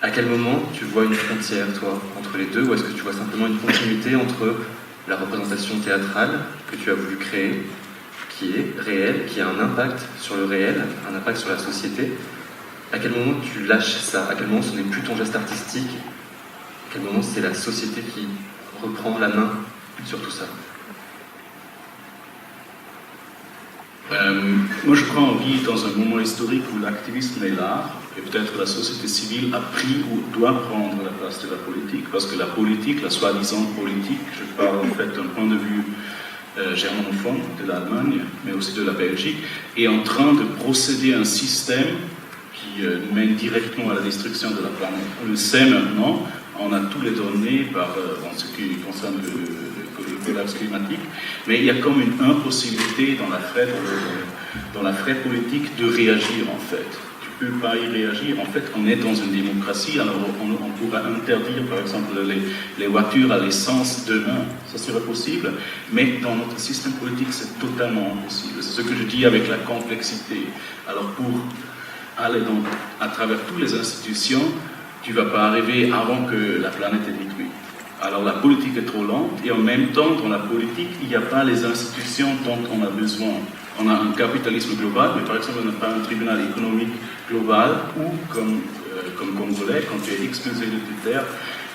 À quel moment tu vois une frontière, toi, entre les deux, ou est-ce que tu vois simplement une continuité entre la représentation théâtrale que tu as voulu créer, qui est réelle, qui a un impact sur le réel, un impact sur la société? À quel moment tu lâches ça? À quel moment ce n'est plus ton geste artistique? À quel moment c'est la société qui reprend la main sur tout ça? Moi, je crois qu'on vit dans un moment historique où l'activisme est là, et peut-être la société civile a pris ou doit prendre la place de la politique, parce que la politique, la soi-disant politique, je parle en fait d'un point de vue germanophone de l'Allemagne, mais aussi de la Belgique, est en train de procéder à un système qui nous mène directement à la destruction de la planète. On le sait maintenant, on a tous les données en ce qui concerne le collapse climatique, mais il y a comme une impossibilité dans la vraie politique de réagir en fait. Tu ne peux pas y réagir. En fait, on est dans une démocratie, alors on pourra interdire par exemple les voitures à l'essence demain, ça serait possible, mais dans notre système politique c'est totalement impossible. C'est ce que je dis avec la complexité. Alors pour aller à travers toutes les institutions, tu ne vas pas arriver avant que la planète est détruite. Alors la politique est trop lente et en même temps, dans la politique, il n'y a pas les institutions dont on a besoin. On a un capitalisme global, mais par exemple, on n'a pas un tribunal économique global où, comme Congolais, quand tu es expulsé de tes terres,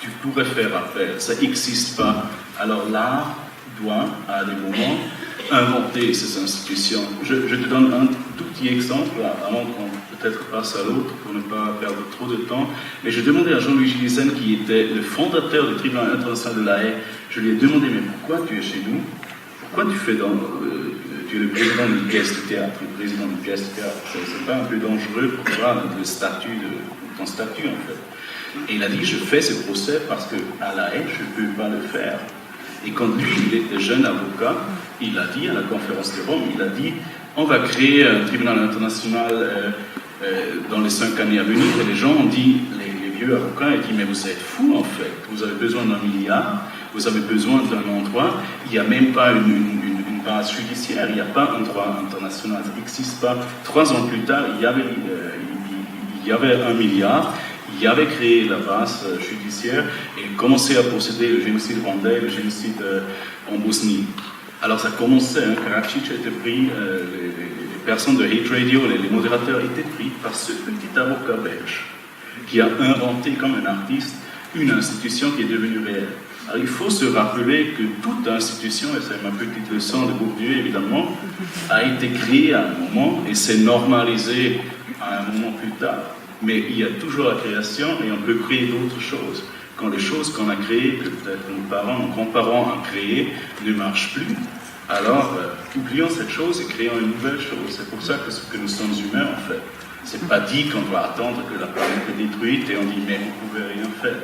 tu pourrais faire appel. Ça n'existe pas. Alors l'art doit, à des moments, inventer ces institutions. Je te donne un tout petit exemple, avant qu'on peut-être passe à l'autre pour ne pas perdre trop de temps. Mais je demandais à Jean-Louis Gillissen, qui était le fondateur du tribunal international de La Haye, je lui ai demandé, mais pourquoi tu es chez nous? Pourquoi tu fais tu es le président d'une pièce de théâtre, le président d'une pièce de théâtre? C'est pas un peu dangereux pour toi, ton statut en fait? Et il a dit, je fais ce procès parce qu'à La Haye, je ne peux pas le faire. Et quand lui, il était jeune avocat, il a dit à la conférence de Rome, il a dit, on va créer un tribunal international dans les 5 années à venir. Et les gens ont dit, les vieux avocats, ils disent, mais vous êtes fous en fait, vous avez besoin d'1 milliard, vous avez besoin d'un endroit, il n'y a même pas une base judiciaire, il n'y a pas un droit international, ça n'existe pas. 3 ans plus tard, il y avait 1 milliard, il y avait créé la base judiciaire et il commençait à procéder le génocide rwandais, le génocide en Bosnie. Alors ça commençait, Karadzic était pris, les personnes de Hate Radio, les modérateurs étaient pris par ce petit avocat belge qui a inventé comme un artiste une institution qui est devenue réelle. Alors il faut se rappeler que toute institution, et c'est ma petite leçon de Bourdieu évidemment, a été créée à un moment et s'est normalisée à un moment plus tard. Mais il y a toujours la création et on peut créer d'autres choses. Quand les choses qu'on a créées, que peut-être nos parents, nos grands-parents ont créées, ne marchent plus, alors oublions cette chose et créons une nouvelle chose. C'est pour ça que nous sommes humains en fait. C'est pas dit qu'on doit attendre que la planète est détruite et on dit mais vous pouvez rien faire.